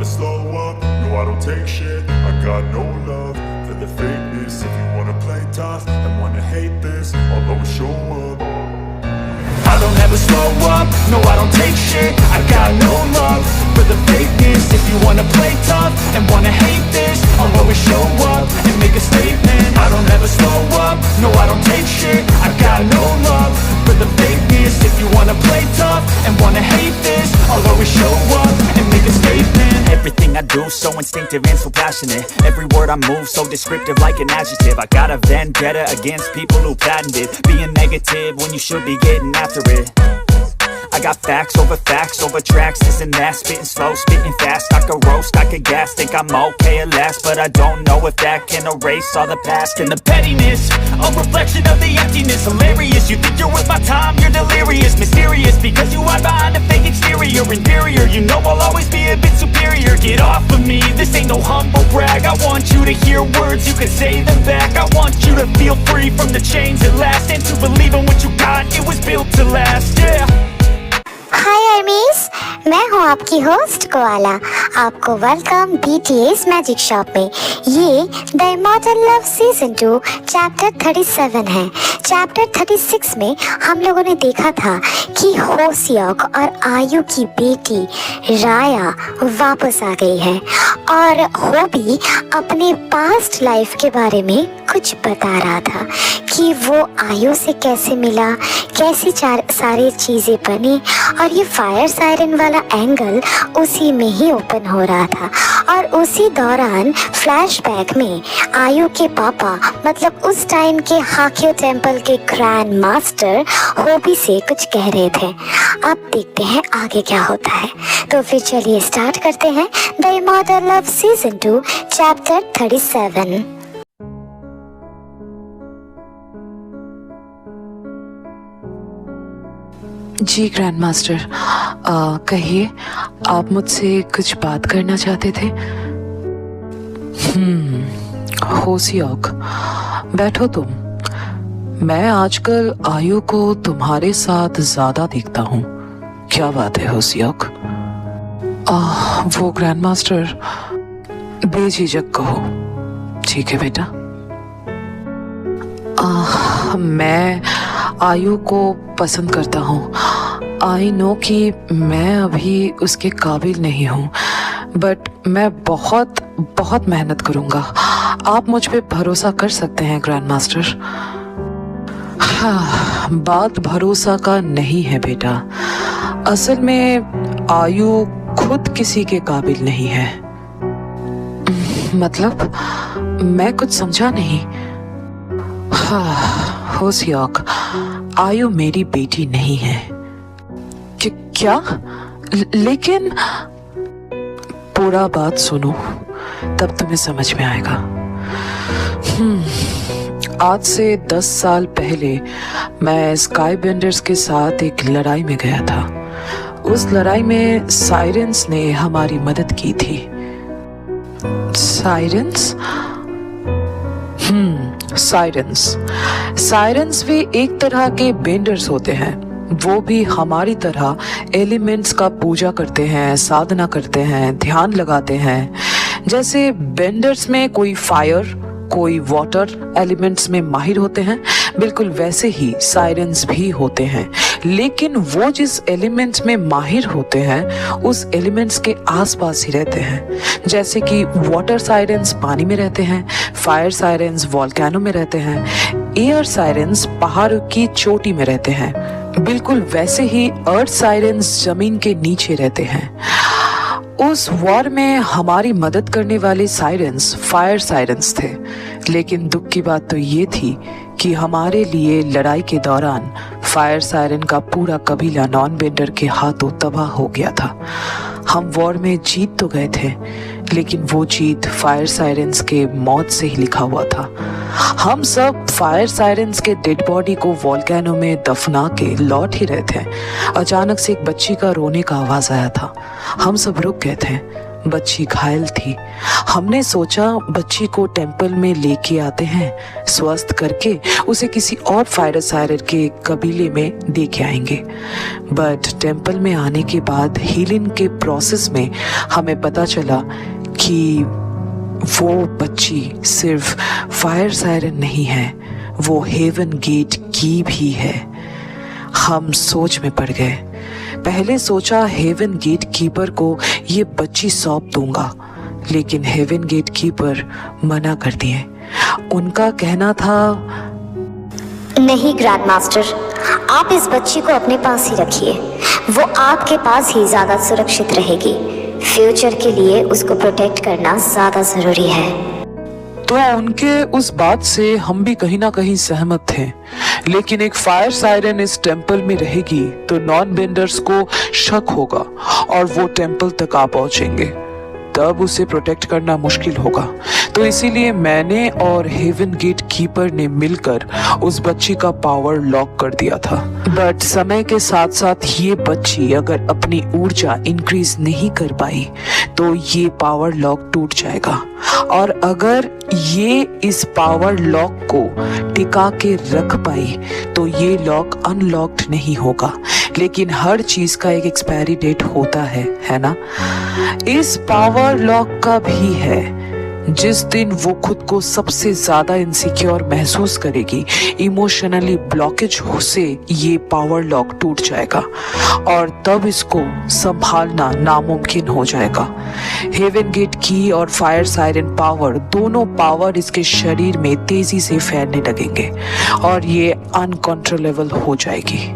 never slow up, no I don't take shit. I got no love for the fakeness. If you wanna play tough and wanna hate this, I'll always show up. I don't ever slow up, no I don't take shit. I got no love for the fakeness. If you wanna play tough and wanna hate this, I'll always show up and make a statement. I don't ever slow up, no I don't take shit. I got no love for the fakeness. If you wanna play tough and wanna hate this, I'll always show up and make a statement. Everything I do so instinctive and so passionate. Every word I move so descriptive like an adjective. I got a vendetta against people who patented being negative when you should be getting after it. I got facts over tracks, this and that. Spitting slow, spitting fast. I could roast, I could gas. Think I'm okay at last, but I don't know if that can erase all the past. And the pettiness, a reflection of the emptiness. Hilarious, you think you're worth my time, you're delirious. Mysterious, because you hide behind a fake exterior. Inferior, you know I'll always be a bit superior. Get off of me, this ain't no humble brag. I want you to hear words, you can say them back. I want you to feel free from the chains at last, and to believe in what you got, it was built to last, yeah. हाय आर्मीज, मैं हूँ आपकी host koala. आपको welcome BTS magic shop में। ये the immortal love season 2 chapter 37 है। Chapter 36 में हम लोगों ने देखा था कि होसियोक और आयु की बेटी राया वापस आ गई है और होबी अपने पास्ट लाइफ के बारे में कुछ बता रहा था कि वो आयु से कैसे मिला, कैसी सारी चीज़ें बनी, और ये फायर सायरन वाला एंगल उसी में ही ओपन हो रहा था। और उसी दौरान फ्लैशबैक में आयु के पापा मतलब उस टाइम के हाक्यो टेम्पल के ग्रैंड मास्टर होबी से कुछ कह रहे थे। अब देखते हैं आगे क्या होता है। तो फिर चलिए स्टार्ट करते हैं the immortal love season 2 chapter 37। जी ग्रैंड मास्टर, कहिए, आप मुझसे कुछ बात करना चाहते थे? होसियोक, बैठो तुम। मैं आजकल आयु को तुम्हारे साथ ज्यादा देखता हूँ। क्या बात है होसियोक? वो ग्रैंड मास्टर, बेझिझक कहो। ठीक है बेटा। मैं आयु को पसंद करता हूँ। आई नो कि मैं अभी उसके काबिल नहीं हूँ, बट मैं बहुत बहुत मेहनत करूँगा। आप मुझ पे भरोसा कर सकते हैं ग्रैंड मास्टर। हाँ, बात भरोसा का नहीं है बेटा। असल में आयु खुद किसी के काबिल नहीं है। मतलब मैं कुछ समझा नहीं। हाँ होसियोक, आयु मेरी बेटी नहीं है। क्या? लेकिन पूरा बात सुनो, तब तुम्हें समझ में आएगा। आज से 10 साल पहले मैं स्काई बेंडर्स के साथ एक लड़ाई में गया था। उस लड़ाई में साइरेंस ने हमारी मदद की थी। साइरेंस? साइरेंस भी एक तरह के बेंडर्स होते हैं। वो भी हमारी तरह एलिमेंट्स का पूजा करते हैं, साधना करते हैं, ध्यान लगाते हैं। जैसे बेंडर्स में कोई फायर, कोई वाटर एलिमेंट्स में माहिर होते हैं, बिल्कुल वैसे ही साइरेंस भी होते हैं। लेकिन वो जिस एलिमेंट्स में माहिर होते हैं उस एलिमेंट्स के आसपास ही रहते हैं। जैसे कि वाटर साइरेंस पानी में रहते हैं, फायर साइरेंस वोल्केनो में रहते हैं, एयर साइरेंस पहाड़ की चोटी में रहते हैं। बिल्कुल वैसे ही अर्थ साइरेंस जमीन के नीचे रहते हैं। उस वॉर में हमारी मदद करने वाले साइरेंस फायर साइरेंस थे। लेकिन दुख की बात तो ये थी कि हमारे लिए लड़ाई के दौरान फायर सायरन का पूरा कबीला नॉन बेंडर के हाथों तबाह हो गया था। हम वॉर में जीत तो गए थे, लेकिन वो जीत फायर सायरेंस के मौत से ही लिखा हुआ था। हम सब फायर सायरेंस के डेड बॉडी को वोल्केनो में दफना के लौट ही रहे थे। अचानक से एक बच्ची का रोने का आवाज आया था। हम सब रुक गए थे। बच्ची घायल थी। हमने सोचा बच्ची को टेंपल में लेके आते हैं, स्वस्थ करके उसे किसी और फायर सायरन के कबीले में दे के आएंगे। बट टेंपल में आने के बाद हीलिंग के प्रोसेस में हमें पता चला कि वो बच्ची सिर्फ फायर सायरन नहीं है, वो हेवन गेट की भी है। हम सोच में पड़ गए। पहले सोचा हेवन गेट कीपर को ये बच्ची सौंप दूंगा, लेकिन हेवन गेट कीपर मना कर दिए। उनका कहना था, नहीं ग्रैंड मास्टर, आप इस बच्ची को अपने पास ही रखिए, वो आपके पास ही ज्यादा सुरक्षित रहेगी। फ्यूचर के लिए उसको प्रोटेक्ट करना ज्यादा जरूरी है। तो उनके उस बात से हम भी कहीं ना कहीं सहमत थे, लेकिन एक फायर सायरन इस टेंपल में रहेगी तो नॉन बेंडर्स को शक होगा और वो टेंपल तक आ पहुंचेंगे, तब उसे प्रोटेक्ट करना मुश्किल होगा। तो इसीलिए मैंने और हेवन गेट कीपर ने मिलकर उस बच्ची का पावर लॉक कर दिया था। बट समय के साथ साथ ये बच्ची अगर अपनी ऊर्जा इंक्रीज नहीं कर पाई तो ये पावर लॉक टूट जाएगा, और अगर ये इस पावर लॉक को टिका के रख पाई तो ये लॉक अनलॉक्ड नहीं होगा। लेकिन हर चीज का एक एक्सपायरी डेट होता है ना? इस पावर लॉक का भी है। जिस दिन वो खुद को सबसे ज्यादा इनसिक्योर महसूस करेगी, इमोशनली ब्लॉकेज से ये पावर लॉक टूट जाएगा और तब इसको संभालना नामुमकिन हो जाएगा। हेवन गेट की और फायर सायरन पावर, दोनों पावर इसके शरीर में तेजी से फैलने लगेंगे और ये अनकंट्रोलेबल हो जाएगी।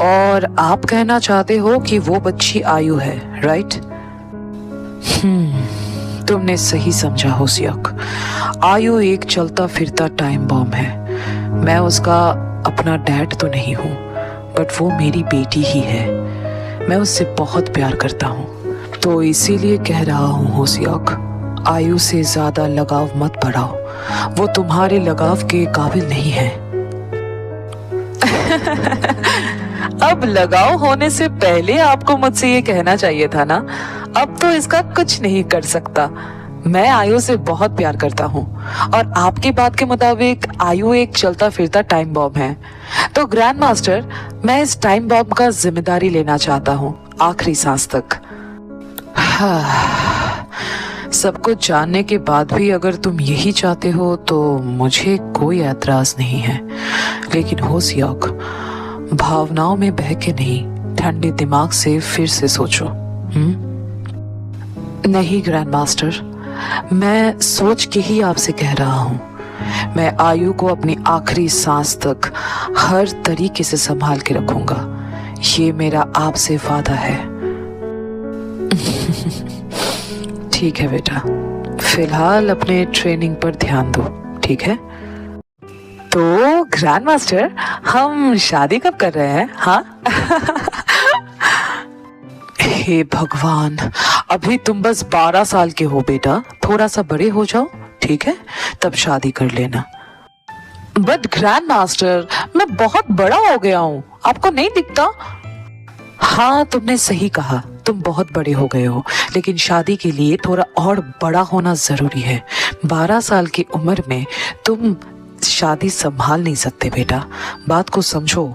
और आप कहना चाहते हो कि वो बच्ची आयु है, राइट? तुमने सही समझा होशियाक। आयु एक चलता फिरता टाइम बॉम्ब है। मैं उसका अपना डैड तो नहीं हूँ, बट वो मेरी बेटी ही है। मैं उससे बहुत प्यार करता हूँ, तो इसीलिए कह रहा हूँ होशियाक, आयु से ज्यादा लगाव मत बढ़ाओ, वो तुम्हारे लगाव के काबिल नहीं है। अब लगाव होने से पहले आपको मुझसे ये कहना चाहिए था ना। अब तो इसका कुछ नहीं कर सकता। मैं आयु से बहुत प्यार करता हूँ और आपकी बात के मुताबिक आयु एक चलता फिरता टाइम बॉम्ब है। तो ग्रैंड मास्टर, मैं इस टाइम बॉम्ब का जिम्मेदारी लेना चाहता हूँ आखिरी सांस तक। सब कुछ जानने के बाद भी अगर तुम यही चाहते हो तो मुझे कोई ऐतराज नहीं है, लेकिन होशियाक, भावनाओं में बह के नहीं, ठंडे दिमाग से फिर से सोचो। नहीं ग्रैंड मास्टर, मैं सोच के ही आपसे कह रहा हूँ। मैं आयु को अपनी आखिरी सांस तक हर तरीके से संभाल के रखूंगा। ये मेरा आपसे वादा है। ठीक है बेटा, फिलहाल अपने ट्रेनिंग पर ध्यान दो, ठीक है? तो ग्रैंड मास्टर, हम शादी कब कर रहे हैं? हाँ? हे भगवान, अभी तुम बस 12 साल के हो बेटा, थोड़ा सा बड़े हो जाओ, ठीक है? तब शादी कर लेना। बट ग्रैंड मास्टर, मैं बहुत बड़ा हो गया हूँ, आपको नहीं दिखता? हाँ, तुमने सही कहा, तुम बहुत बड़े हो गए हो, लेकिन शादी के लिए थोड़ा और बड़ा होना जरूरी है। 12 साल की उम्र में तुम शादी संभाल नहीं सकते बेटा, बात को समझो।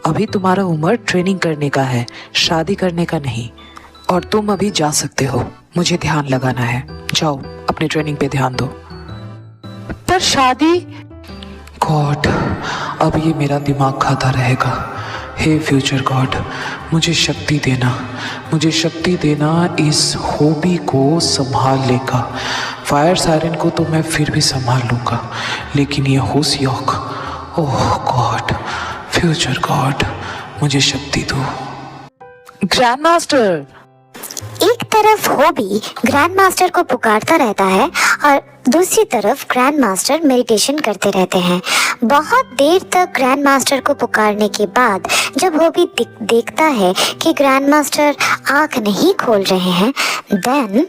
अभी तुम्हारा उम्र ट्रेनिंग करने का है, शादी करने का नहीं। और तुम अभी जा सकते हो, मुझे ध्यान लगाना है, जाओ अपने ट्रेनिंग पे ध्यान दो। पर शादी? गॉड, अब ये मेरा दिमाग खाता रहेगा। हे फ्यूचर गॉड, मुझे शक्ति देना, मुझे शक्ति देना इस हॉबी को संभालने का। फायर सायरन को तो मैं फिर भी संभाल लूंगा, लेकिन ये होशियाक, ओह गॉड, फ्यूचर गॉड, मुझे शक्ति दो। Grand master. एक तरफ हॉबी ग्रैंड मास्टर को पुकारता रहता है और दूसरी तरफ ग्रैंड मास्टर मेडिटेशन करते रहते हैं। बहुत देर तक ग्रैंड मास्टर को पुकारने के बाद जब हॉबी देखता है कि ग्रैंड मास्टर आंख नहीं खोल रहे हैं, देन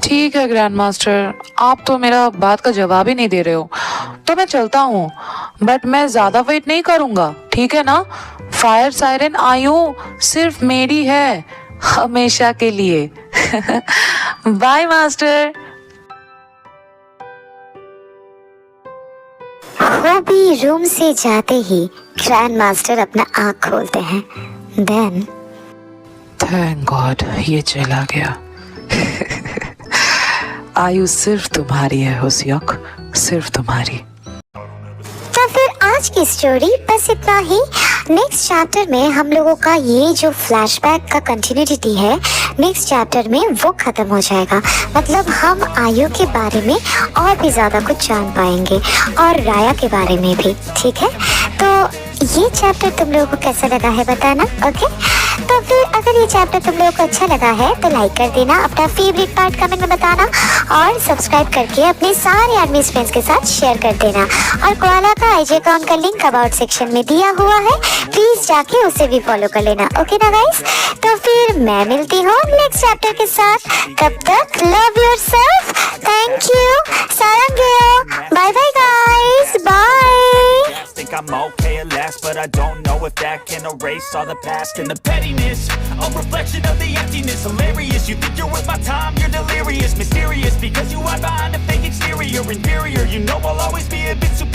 ठीक है ग्रैंड मास्टर, आप तो मेरा बात का जवाब ही नहीं दे रहे हो, तो मैं चलता हूँ, बट मैं ज्यादा वेट नहीं करूँगा, ठीक है ना? फायर सायरन आयु सिर्फ मेरी है, हमेशा के लिए। By master. वो भी रूम से जाते ही ग्रैंड मास्टर अपना आँख खोलते हैं। देन थैंक गॉड ये चला गया। आयु सिर्फ तुम्हारी है होशियाक, सिर्फ तुम्हारी। तो फिर आज की स्टोरी बस इतना ही। नेक्स्ट चैप्टर में हम लोगों का ये जो फ्लैशबैक का कंटिन्यूटी है नेक्स्ट चैप्टर में वो खत्म हो जाएगा। मतलब हम आयु के बारे में और भी ज़्यादा कुछ जान पाएंगे और राया के बारे में भी। ठीक है, तो ये चैप्टर तुम लोगों को कैसा लगा है बताना। ओके, तो फिर अगर ये चैप्टर तुम लोगों को अच्छा लगा है तो लाइक कर देना, अपना फेवरेट पार्ट कमेंट में बताना और सब्सक्राइब करके अपने सारे आर्मीज फ्रेंड्स के साथ शेयर कर देना। और कोआला का आईजी अकाउंट का लिंक अबाउट सेक्शन में दिया हुआ है, प्लीज जाके उसे भी फॉलो कर लेना। ओके ना गाइस, तो फिर मैं मिलती हूँ नेक्स्ट चैप्टर के साथ। तब तक लव योरसेल्फ, थैंक यू, सारंगेयो, bye bye guys, bye. Think I'm okay at last, but I don't know if that can erase all the past and the pettiness. A reflection of the emptiness, hilarious. You think you're worth my time, you're delirious, mysterious, because you hide behind a fake exterior, inferior. You know I'll always be a bit superior.